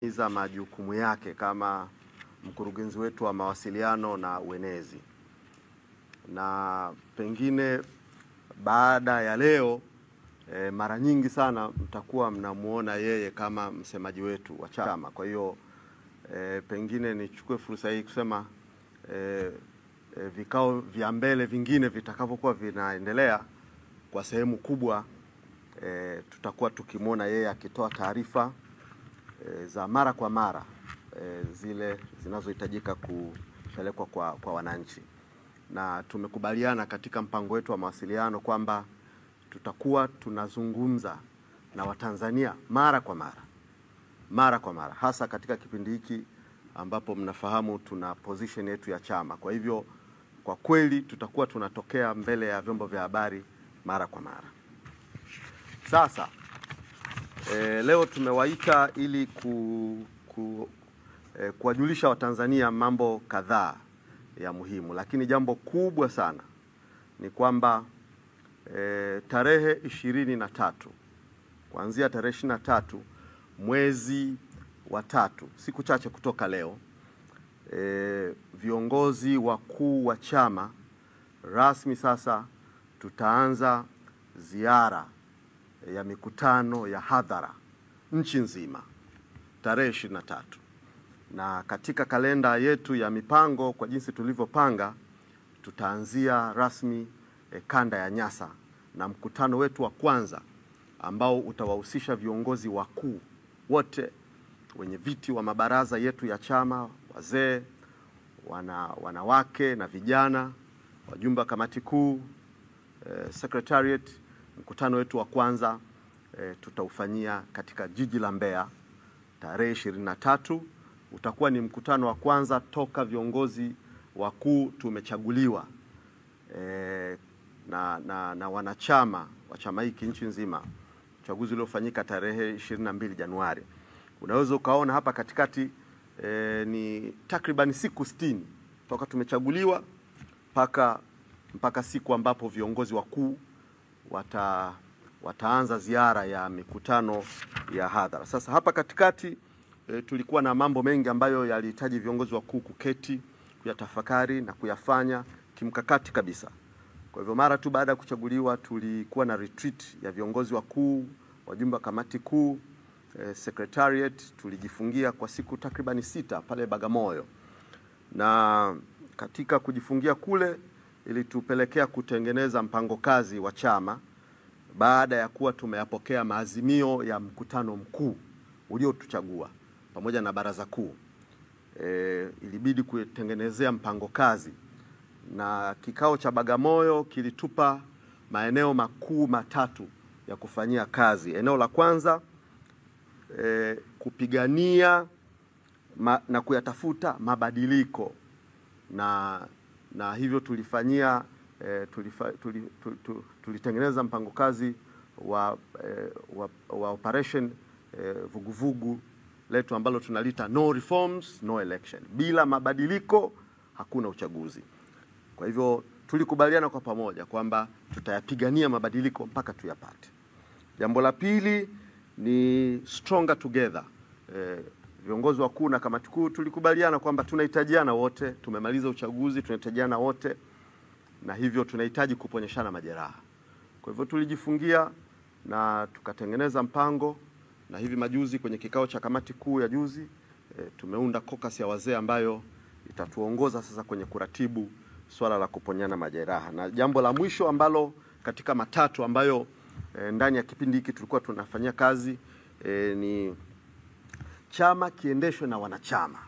za majukumu yake kama mkurugenzi wetu wa mawasiliano na uenezi. Na pengine baada ya leo mara nyingi sana mtakuwa mnamuona yeye kama msemaji wetu wa chama. Kwa hiyo pengine nichukue fursa hii kusema vikao vya mbele vingine vitakavyokuwa vinaendelea, kwa sehemu kubwa tutakuwa tukimwona yeye akitoa taarifa za mara kwa mara zile zinazohitajika kupelekwa kwa wananchi. Na tumekubaliana katika mpango wetu wa mawasiliano kwamba tutakuwa tunazungumza na Watanzania mara kwa mara, hasa katika kipindi hiki ambapo mnafahamu tuna position yetu ya chama. Kwa hivyo kwa kweli tutakuwa tunatokea mbele ya vyombo vya habari mara kwa mara. Sasa leo tumewaita ili kuwajulisha Watanzania mambo kadhaa ya muhimu, lakini jambo kubwa sana ni kwamba tarehe 23, kuanzia tarehe 23 mwezi wa 3, siku chache kutoka leo, viongozi wakuu wa chama rasmi sasa tutaanza ziara ya mikutano ya hadhara nchi nzima tarehe 23. Na katika kalenda yetu ya mipango, kwa jinsi tulivyopanga, tutaanzia rasmi kanda ya Nyasa na mkutano wetu wa kwanza ambao utawahusisha viongozi wakuu wote, wenye viti wa mabaraza yetu ya chama, wazee, wanawake na vijana, wajumbe wa kamati kuu, secretariat. Mkutano wetu wa kwanza tutaufanyia katika jiji la Mbeya tarehe 23. Utakuwa ni mkutano wa kwanza toka viongozi wakuu tumechaguliwa na wanachama wa chama hiki nchi nzima. Uchaguzi uliofanyika tarehe 22 Januari. Unaweza ukaona hapa katikati ni takriban siku 60 toka tumechaguliwa mpaka siku ambapo viongozi wakuu wataanza ziara ya mikutano ya hadhara. Sasa hapa katikati tulikuwa na mambo mengi ambayo yalihitaji viongozi wakuu kuketi, kuyatafakari na kuyafanya kimkakati kabisa. Kwa hivyo mara tu baada ya kuchaguliwa tulikuwa na retreat ya viongozi wakuu, wajumbe wa kamati kuu, secretariat. Tulijifungia kwa siku takriban 6 pale Bagamoyo. Na katika kujifungia kule ilitupelekea kutengeneza mpango kazi wa chama baada ya kuwa tumeyapokea maazimio ya mkutano mkuu uliotuchagua pamoja na baraza kuu. Ilibidi kutengenezea mpango kazi, na kikao cha Bagamoyo kilitupa maeneo makuu matatu ya kufanyia kazi. Eneo la kwanza kupigania na kuyatafuta mabadiliko, na hivyo tulitengeneza mpango kazi wa operation vuguvugu letu ambalo tunalita no reforms no election, bila mabadiliko hakuna uchaguzi. Kwa hivyo tulikubaliana kwa pamoja kwamba tutayapigania mabadiliko mpaka tuyapate. Jambo la pili ni stronger together. Viongozi wakuu na kamati kuu tulikubaliana kwamba tunahitajiana wote, tumemaliza uchaguzi, tunahitajiana wote, na hivyo tunahitaji kuponyeshana majeraha. Kwa hivyo tulijifungia na tukatengeneza mpango, na hivi majuzi kwenye kikao cha kamati kuu ya juzi tumeunda caucus ya wazee ambayo itatuongoza sasa kwenye kuratibu swala la kuponyana majeraha. Na jambo la mwisho ambalo katika matatu ambayo ndani ya kipindi hiki tulikuwa tunafanyia kazi ni chama kiendeshwe na wanachama.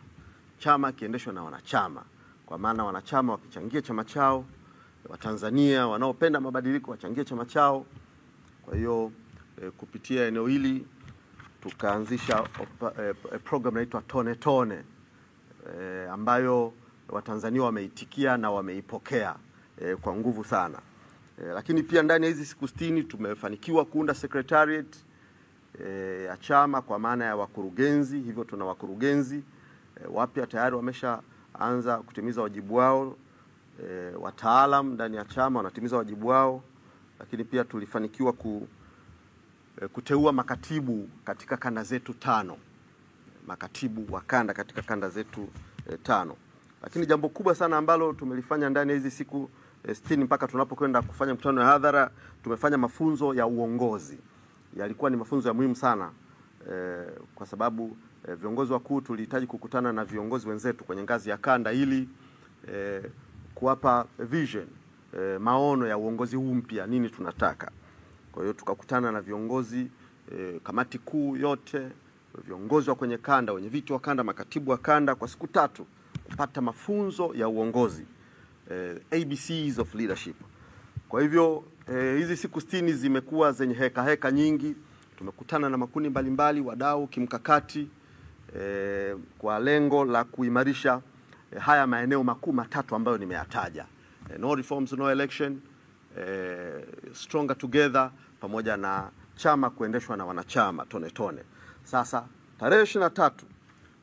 Chama kiendeshwe na wanachama, kwa maana wanachama wakichangia chama chao, Watanzania wanaopenda mabadiliko wachangie chama chao. Kwa hiyo kupitia eneo hili tukaanzisha program inaitwa Tone Tone, ambayo Watanzania wameitikia na wameipokea kwa nguvu sana. Lakini pia ndani ya hizi siku 60 tumefanikiwa kuunda secretariat ya chama kwa maana ya wakurugenzi. Hivyo tuna wakurugenzi wapya tayari wameshaanza kutimiza wajibu wao. Wataalam ndani ya chama wanatimiza wajibu wao, lakini pia tulifanikiwa kuteua makatibu katika kanda zetu 5. makatibu wa kanda katika kanda zetu 5. Lakini jambo kubwa sana ambalo tumelifanya ndani ya hizi siku 60 mpaka tunapokwenda kufanya mkutano wa hadhara, tumefanya mafunzo ya uongozi. Yalikuwa ni mafunzo ya muhimu sana kwa sababu viongozi wakuu tulihitaji kukutana na viongozi wenzetu kwenye ngazi ya kanda ili kuwapa vision, maono ya uongozi huu mpya, nini tunataka. Kwa hiyo tukakutana na viongozi kamati kuu yote, viongozi wa kwenye kanda, wenye viti wa kanda, makatibu wa kanda kwa siku 3 kupata mafunzo ya uongozi, ABCs of leadership. Kwa hivyo hizi siku 60 zimekuwa zenye heka nyingi. Tumekutana na makundi mbalimbali, wadau kimkakati, kwa lengo la kuimarisha haya maeneo makuu 3 ambayo nimeyataja: no reforms no election, stronger together, pamoja na chama kuendeshwa na wanachama tone tone. Sasa tarehe 23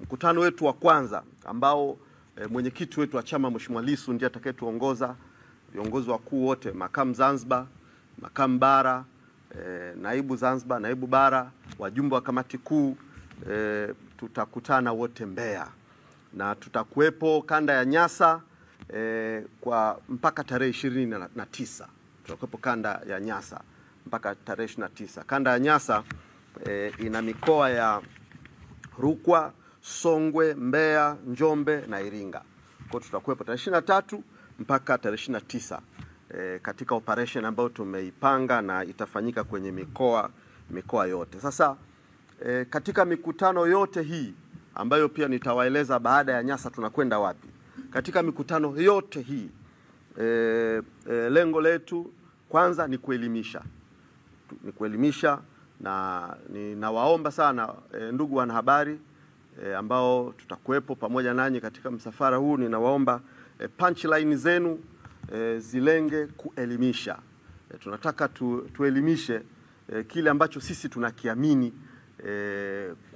mkutano wetu wa kwanza ambao mwenyekiti wetu wa chama Mheshimiwa Lissu ndiye atakayetuongoza, viongozi wakuu wote, makamu Zanzibar, makamu bara, naibu Zanzibar, naibu bara, wajumbe wa kamati kuu, tutakutana wote Mbeya, na tutakuwepo kanda ya Nyasa kwa mpaka tarehe 29. Tutakuwepo kanda ya Nyasa mpaka tarehe 29. Kanda ya Nyasa ina mikoa ya Rukwa, Songwe, Mbeya, Njombe na Iringa. Kwa tutakuwepo tarehe 23 mpaka tarehe 29 katika operation ambayo tumeipanga na itafanyika kwenye mikoa yote. Sasa katika mikutano yote hii ambayo pia nitawaeleza baada ya Nyasa tunakwenda wapi. Katika mikutano yote hii lengo letu kwanza ni kuelimisha, na ninawaomba sana ndugu wanahabari ambao tutakuwepo pamoja nanyi katika msafara huu, ninawaomba punchline zenu zilenge kuelimisha. Tunataka tuelimishe kile ambacho sisi tunakiamini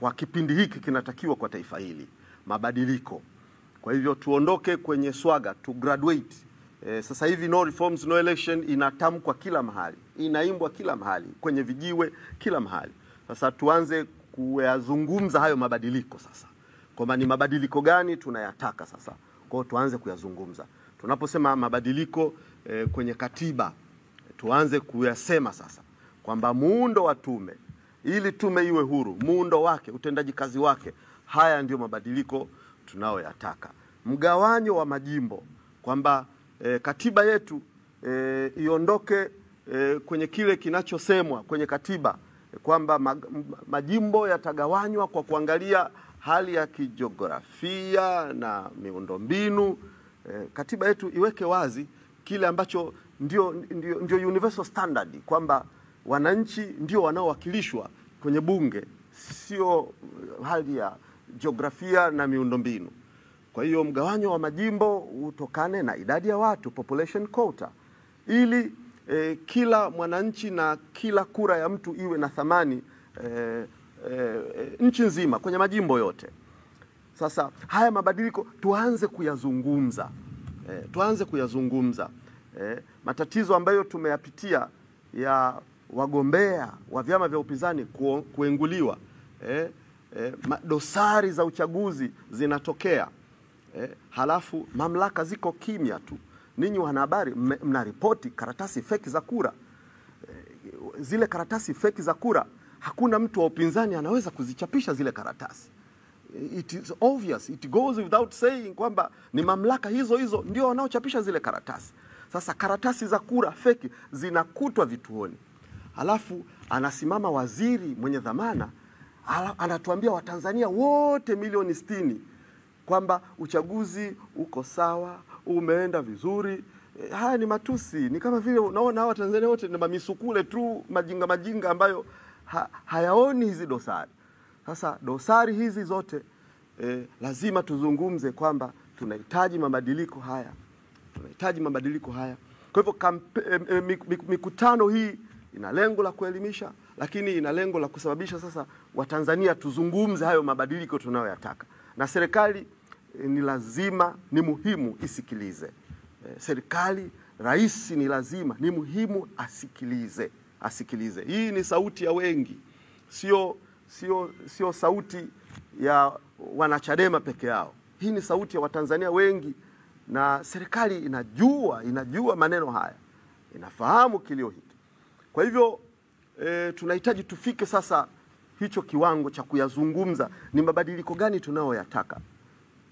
kwa kipindi hiki kinatakiwa kwa taifa hili, mabadiliko. Kwa hivyo tuondoke kwenye swaga, tu graduate. Sasa hivi no reforms no election inatamkwa kila mahali, inaimbwa kila mahali, kwenye vijiwe kila mahali. Sasa tuanze kuyazungumza hayo mabadiliko sasa, kwamba ni mabadiliko gani tunayataka sasa. Kwa hiyo tuanze kuyazungumza. Tunaposema mabadiliko kwenye katiba, tuanze kuyasema sasa kwamba muundo wa tume, ili tume iwe huru, muundo wake, utendaji kazi wake, haya ndio mabadiliko tunayoyataka. Mgawanyo wa majimbo, kwamba katiba yetu iondoke kwenye kile kinachosemwa kwenye katiba kwamba majimbo yatagawanywa kwa kuangalia hali ya kijiografia na miundombinu. Katiba yetu iweke wazi kile ambacho ndio universal standard, kwamba wananchi ndio wanaowakilishwa kwenye bunge, sio hali ya jiografia na miundombinu. Kwa hiyo mgawanyo wa majimbo utokane na idadi ya watu, population quota, ili kila mwananchi na kila kura ya mtu iwe na thamani nchi nzima kwenye majimbo yote. Sasa haya mabadiliko tuanze kuyazungumza. Matatizo ambayo tumeyapitia ya wagombea wa vyama vya upinzani kuenguliwa, dosari za uchaguzi zinatokea, halafu mamlaka ziko kimya tu. Ninyi wanahabari mnaripoti karatasi feki za kura. Zile karatasi feki za kura, hakuna mtu wa upinzani anaweza kuzichapisha zile karatasi. It is obvious, it goes without saying kwamba ni mamlaka hizo ndio wanaochapisha zile karatasi. Sasa karatasi za kura feki zinakutwa vituoni. Halafu anasimama waziri mwenye dhamana, anatuambia Watanzania wote milioni 60 kwamba uchaguzi uko sawa, umeenda vizuri. Haya ni matusi. Ni kama vile unaona hawa Tanzania wote ni mamisukule tu, majinga ambayo hayaoni hizi dosari. Sasa dosari hizi zote lazima tuzungumze kwamba tunahitaji mabadiliko haya. Kwa hivyo mikutano hii ina lengo la kuelimisha, lakini ina lengo la kusababisha sasa Watanzania tuzungumze hayo mabadiliko tunayoyataka. Na serikali ni lazima, ni muhimu isikilize. Serikali, rais ni muhimu asikilize. Hii ni sauti ya wengi, sio sauti ya wanachadema peke yao. Hii ni sauti ya Watanzania wengi, na serikali inajua maneno haya, inafahamu kilio hiki. Kwa hivyo tunahitaji tufike sasa hicho kiwango cha kuyazungumza ni mabadiliko gani tunayoyataka,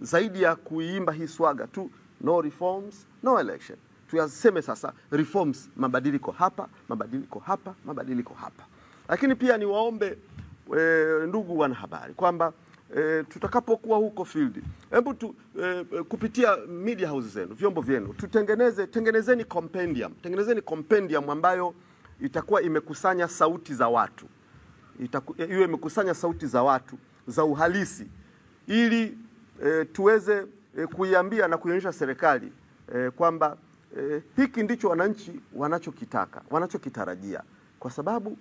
zaidi ya kuimba hii swaga tu no reforms no election. Tuyaseme sasa reforms, mabadiliko hapa, mabadiliko hapa, mabadiliko hapa. Lakini pia niwaombe ndugu wanahabari kwamba tutakapokuwa huko field, hebu kupitia media houses zenu, vyombo vyenu, tengenezeni compendium ambayo itakuwa imekusanya sauti za watu, iwe imekusanya sauti za watu za uhalisi, ili tuweze kuiambia na kuionyesha serikali kwamba hiki ndicho wananchi wanachokitaka, wanachokitarajia, kwa sababu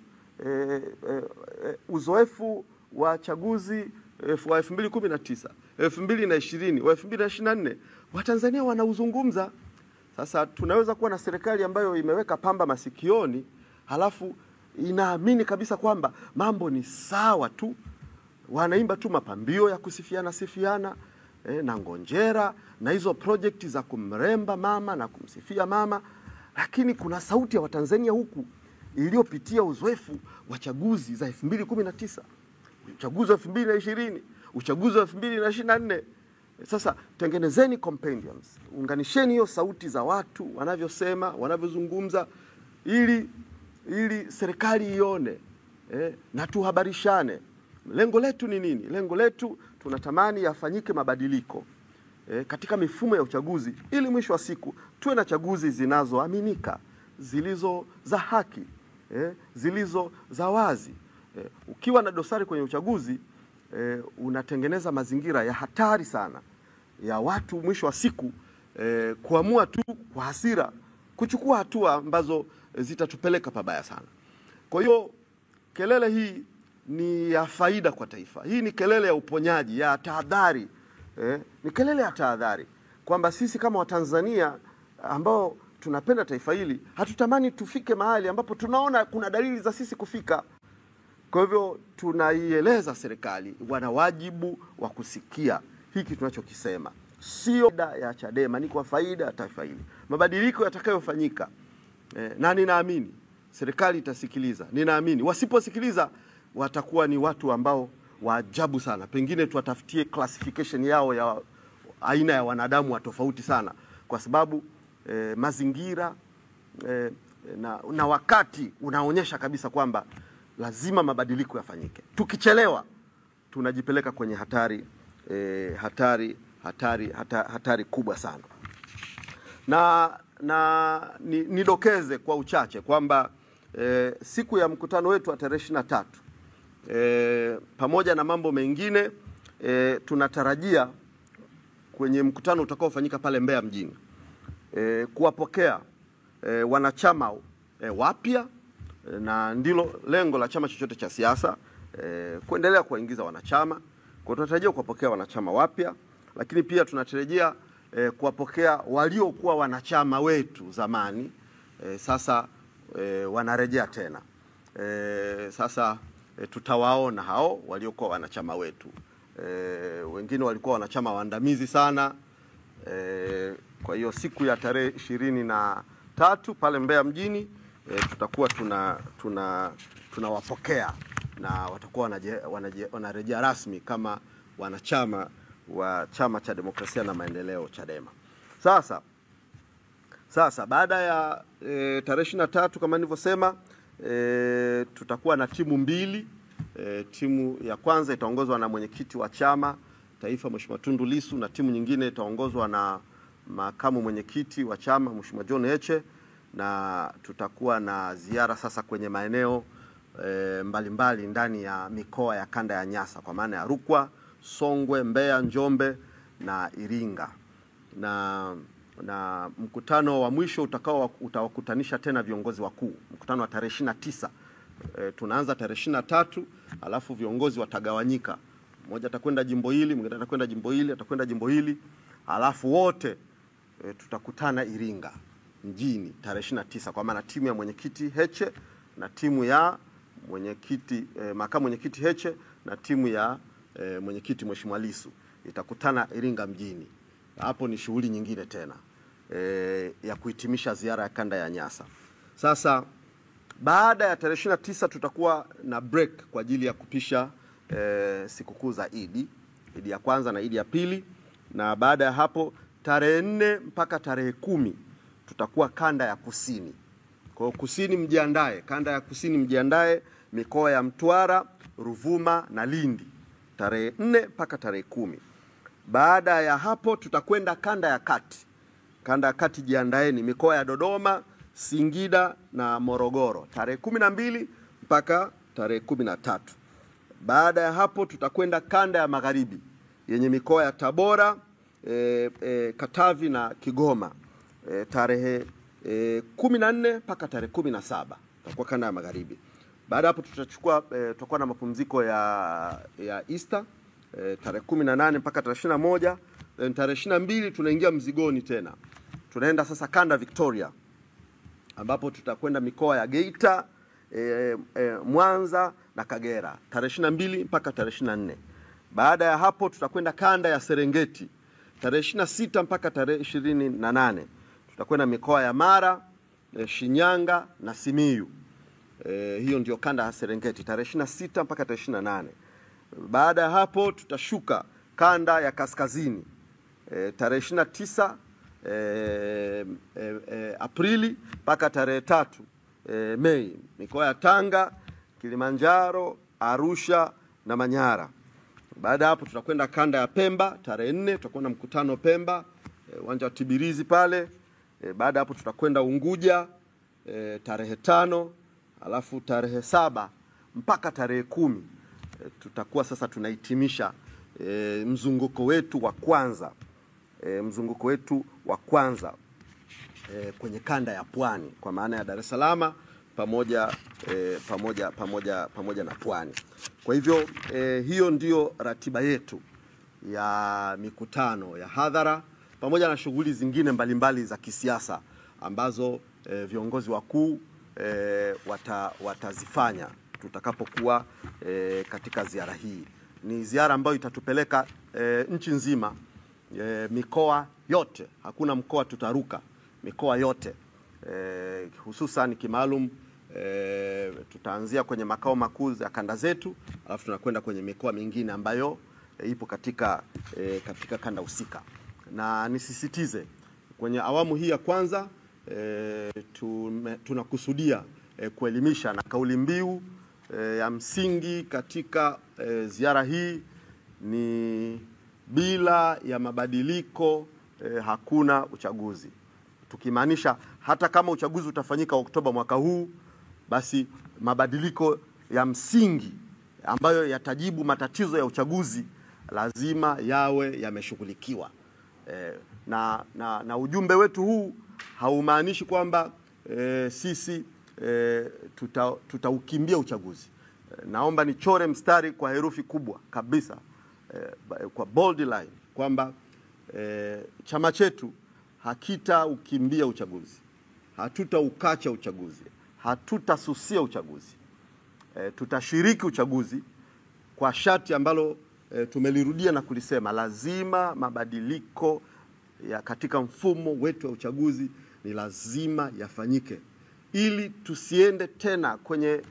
uzoefu wa chaguzi wa 2019, 2020, wa 2024 Watanzania wanauzungumza. Sasa tunaweza kuwa na serikali ambayo imeweka pamba masikioni, halafu inaamini kabisa kwamba mambo ni sawa tu, wanaimba tu mapambio ya kusifiana na ngonjera na hizo project za kumremba mama na kumsifia mama, lakini kuna sauti ya Watanzania huku iliyopitia uzoefu wa chaguzi za 2019, uchaguzi wa 2020, uchaguzi wa 2024. Sasa tengenezeni compendiums, unganisheni hiyo sauti za watu wanavyosema, wanavyozungumza, ili serikali ione na tuhabarishane. Lengo letu ni nini? Lengo letu tunatamani yafanyike mabadiliko katika mifumo ya uchaguzi, ili mwisho wa siku tuwe na chaguzi zinazoaminika, zilizo za haki, zilizo za wazi. Ukiwa na dosari kwenye uchaguzi, unatengeneza mazingira ya hatari sana ya watu mwisho wa siku kuamua tu kwa hasira, kuchukua hatua ambazo zitatupeleka pabaya sana. Kwa hiyo kelele hii ni ya faida kwa taifa. Hii ni kelele ya uponyaji, ya tahadhari. Ni kelele ya tahadhari kwamba sisi kama Watanzania ambao tunapenda taifa hili, hatutamani tufike mahali ambapo tunaona kuna dalili za sisi kufika. Kwa hivyo tunaieleza serikali, wana wajibu wa kusikia hiki tunachokisema. Sio faida ya Chadema, ni kwa faida ya taifa hili. Mabadiliko yatakayofanyika, na ninaamini serikali itasikiliza. Ninaamini wasiposikiliza watakuwa ni watu ambao waajabu sana. Pengine tuwatafutie classification yao ya aina ya wanadamu wa tofauti sana, kwa sababu mazingira na wakati unaonyesha kabisa kwamba lazima mabadiliko yafanyike. Tukichelewa tunajipeleka kwenye hatari kubwa sana. Na nidokeze kwa uchache kwamba siku ya mkutano wetu wa tarehe 23, pamoja na mambo mengine, tunatarajia kwenye mkutano utakaofanyika pale Mbeya mjini kuwapokea wanachama wapya, na ndilo lengo la chama chochote cha siasa, kuendelea kuwaingiza wanachama. Kwa tunatarajia kuwapokea wanachama wapya, lakini pia tunatarajia kuwapokea waliokuwa wanachama wetu zamani, sasa wanarejea tena. Sasa tutawaona hao waliokuwa wanachama wetu. Wengine walikuwa wanachama waandamizi sana. Kwa hiyo siku ya tarehe 23 pale Mbeya mjini tutakuwa tunawapokea na watakuwa wanarejea rasmi kama wanachama wa Chama cha Demokrasia na Maendeleo, Chadema. Sasa baada ya tarehe 23 kama nilivyosema, tutakuwa na timu mbili. Timu ya kwanza itaongozwa na mwenyekiti wa chama taifa Mheshimiwa Tundu Lissu, na timu nyingine itaongozwa na makamu mwenyekiti wa chama Mheshimiwa John Heche, na tutakuwa na ziara sasa kwenye maeneo mbalimbali ndani ya mikoa ya kanda ya Nyasa, kwa maana ya Rukwa, Songwe, Mbeya, Njombe na Iringa. Na mkutano wa mwisho utawakutanisha tena viongozi wakuu, mkutano wa tarehe 29. Tunaanza tarehe 23, alafu viongozi watagawanyika. Mmoja atakwenda jimbo hili, mwingine atakwenda jimbo hili, atakwenda jimbo hili, alafu wote tutakutana Iringa mjini tarehe 29, kwa maana timu ya mwenyekiti Heche na timu ya mwenyekiti makamu mwenyekiti Heche na timu ya mwenyekiti Mheshimiwa Lissu itakutana Iringa mjini. Hapo ni shughuli nyingine tena ya kuhitimisha ziara ya kanda ya Nyasa. Sasa baada ya tarehe 29 tutakuwa na break kwa ajili ya kupisha sikukuu za Idi ya kwanza na Idi ya pili, na baada ya hapo tarehe 4 mpaka tarehe 10 tutakuwa kanda ya kusini. Kwa kusini mjiandae, kanda ya kusini mjiandae, mikoa ya Mtwara, Ruvuma na Lindi tarehe 4 mpaka tarehe 10. Baada ya hapo tutakwenda kanda ya kati. Kanda ya kati jiandaeni, mikoa ya Dodoma, Singida na Morogoro tarehe 12 mpaka tarehe 13. Baada ya hapo tutakwenda kanda ya magharibi yenye mikoa ya Tabora, Katavi na Kigoma tarehe 14 mpaka tarehe 17 tutakuwa kanda ya magharibi. Baada hapo tutakuwa na mapumziko ya Easter tarehe 18 mpaka tarehe 21. Tarehe 22 tunaingia mzigoni tena. Tunaenda sasa kanda Victoria, ambapo tutakwenda mikoa ya Geita, Mwanza na Kagera tarehe 22 mpaka tarehe 24. Baada ya hapo tutakwenda kanda ya Serengeti tarehe 26 mpaka tarehe 28. Tutakwenda mikoa ya Mara, Shinyanga na Simiyu. Hiyo ndio kanda ya Serengeti tarehe 26 mpaka tarehe 28. Baada ya hapo tutashuka kanda ya kaskazini tarehe 29 Aprili mpaka tarehe 3 Mei, mikoa ya Tanga, Kilimanjaro, Arusha na Manyara. Baada hapo tutakwenda kanda ya Pemba tarehe 4, tutakuwa na mkutano Pemba, uwanja wa Tibirizi pale. Baada hapo tutakwenda Unguja tarehe 5, alafu tarehe 7 mpaka tarehe 10 tutakuwa sasa tunahitimisha mzunguko wetu wa kwanza. Kwenye kanda ya Pwani, kwa maana ya Dar es Salaam pamoja na Pwani. Kwa hivyo hiyo ndio ratiba yetu ya mikutano ya hadhara pamoja na shughuli zingine mbalimbali za kisiasa ambazo viongozi wakuu watazifanya tutakapokuwa katika ziara hii. Ni ziara ambayo itatupeleka nchi nzima, mikoa yote, hakuna mkoa tutaruka, mikoa yote. Hususan kimaalum tutaanzia kwenye makao makuu ya kanda zetu, alafu tunakwenda kwenye mikoa mingine ambayo ipo katika kanda husika. Na nisisitize kwenye awamu hii ya kwanza tunakusudia kuelimisha, na kauli mbiu ya msingi katika ziara hii ni bila ya mabadiliko hakuna uchaguzi. Tukimaanisha hata kama uchaguzi utafanyika Oktoba mwaka huu, basi mabadiliko ya msingi ambayo yatajibu matatizo ya uchaguzi lazima yawe yameshughulikiwa. Na ujumbe wetu huu haumaanishi kwamba sisi tutaukimbia uchaguzi. Naomba nichore mstari kwa herufi kubwa kabisa, kwa bold line, kwamba chama chetu hakitaukimbia uchaguzi, hatutaukacha uchaguzi, hatutasusia uchaguzi. Tutashiriki uchaguzi kwa sharti ambalo tumelirudia na kulisema, lazima mabadiliko ya katika mfumo wetu wa uchaguzi ni lazima yafanyike, ili tusiende tena kwenye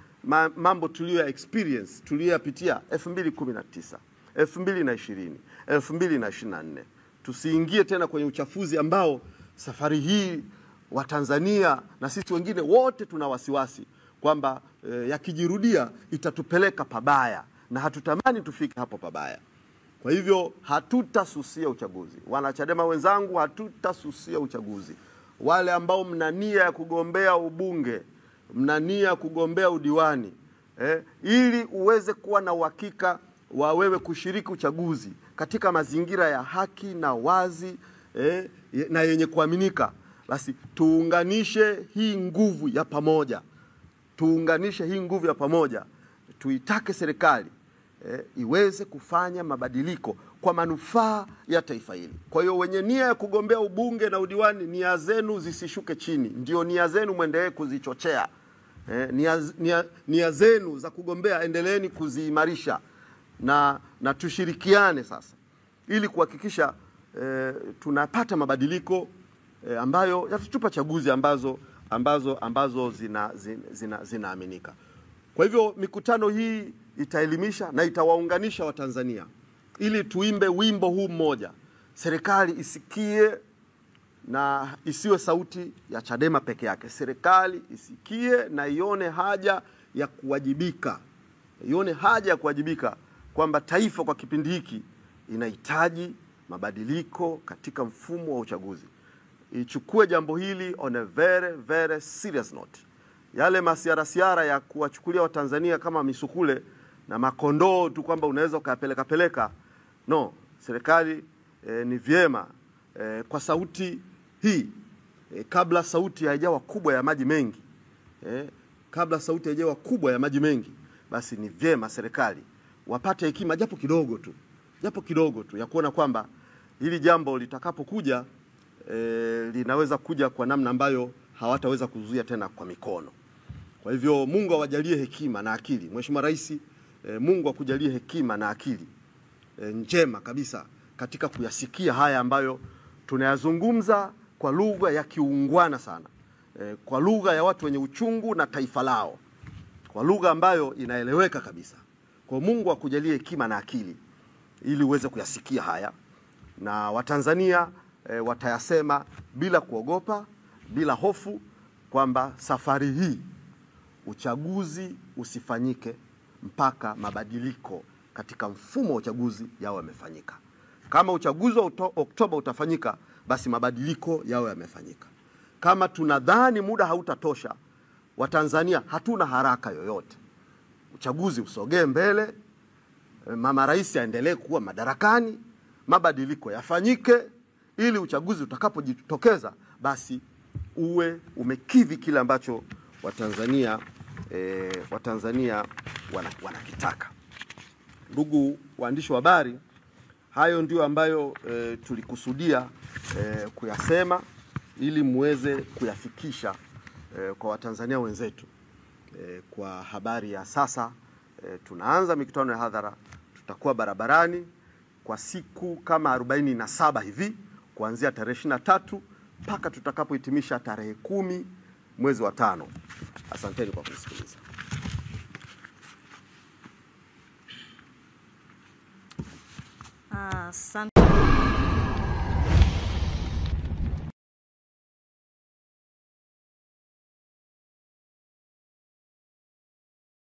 mambo tuliyo experience, tuliyopitia 2019, 2020, 2024. Tusiingie tena kwenye uchafuzi ambao safari hii wa Tanzania na sisi wengine wote tuna wasiwasi kwamba yakijirudia itatupeleka pabaya, na hatutamani tufike hapo pabaya. Kwa hivyo hatutasusia uchaguzi. Wanachadema wenzangu, hatutasusia uchaguzi. Wale ambao mna nia ya kugombea ubunge, mna nia ya kugombea udiwani, ili uweze kuwa na uhakika wa wewe kushiriki uchaguzi katika mazingira ya haki na wazi na yenye kuaminika, basi tuunganishe hii nguvu ya pamoja. Tuitake serikali iweze kufanya mabadiliko kwa manufaa ya taifa hili. Kwa hiyo wenye nia ya kugombea ubunge na udiwani, nia zenu zisishuke chini. Ndio nia zenu muendelee kuzichochea. Nia zenu za kugombea endeleeni kuziimarisha. na tushirikiane sasa ili kuhakikisha tunapata mabadiliko ambayo yatatupa chaguzi ambazo zinaaminika. Kwa hivyo mikutano hii itaelimisha na itawaunganisha Watanzania ili tuimbe wimbo huu mmoja. Serikali isikie na isiwe sauti ya Chadema peke yake. Serikali isikie na ione haja ya kuwajibika. Ione haja ya kuwajibika kwamba taifa kwa kipindi hiki inahitaji mabadiliko katika mfumo wa uchaguzi. Ichukue jambo hili on a very very serious note. Yale masiara ya kuwachukulia Watanzania kama misukule na makondoo tu kwamba unaweza ukapeleka. No, serikali ni vyema kwa sauti hii kabla sauti haijawa kubwa ya maji mengi. Kabla sauti haijawa kubwa ya maji mengi, basi ni vyema serikali wapate hekima japo kidogo tu ya kuona kwamba hili jambo litakapokuja linaweza kuja kwa namna ambayo hawataweza kuzuia tena kwa mikono. Kwa hivyo Mungu awajalie hekima na akili. Mheshimiwa Rais, Mungu akujalie hekima na akili njema kabisa katika kuyasikia haya ambayo tunayazungumza kwa lugha ya kiungwana sana, kwa lugha ya watu wenye uchungu na taifa lao, kwa lugha ambayo inaeleweka kabisa. Kwa Mungu akujalie hekima na akili ili uweze kuyasikia haya, na Watanzania watayasema bila kuogopa, bila hofu, kwamba safari hii uchaguzi usifanyike mpaka mabadiliko katika mfumo wa uchaguzi yao yamefanyika. Kama uchaguzi wa Oktoba utafanyika, basi mabadiliko yao yamefanyika. Kama tunadhani muda hautatosha, Watanzania hatuna haraka yoyote. Uchaguzi usogee mbele, Mama Rais aendelee kuwa madarakani, mabadiliko yafanyike ili uchaguzi utakapojitokeza basi uwe umekidhi kile ambacho Watanzania wanakitaka. Ndugu waandishi wa habari, hayo ndio ambayo tulikusudia kuyasema ili muweze kuyafikisha kwa Watanzania wenzetu. Kwa habari ya sasa, tunaanza mikutano ya hadhara, tutakuwa barabarani kwa siku kama 47 hivi kuanzia tarehe 23 mpaka tutakapohitimisha tarehe 10 mwezi wa 5. Asanteni kwa kusikiliza. Asante.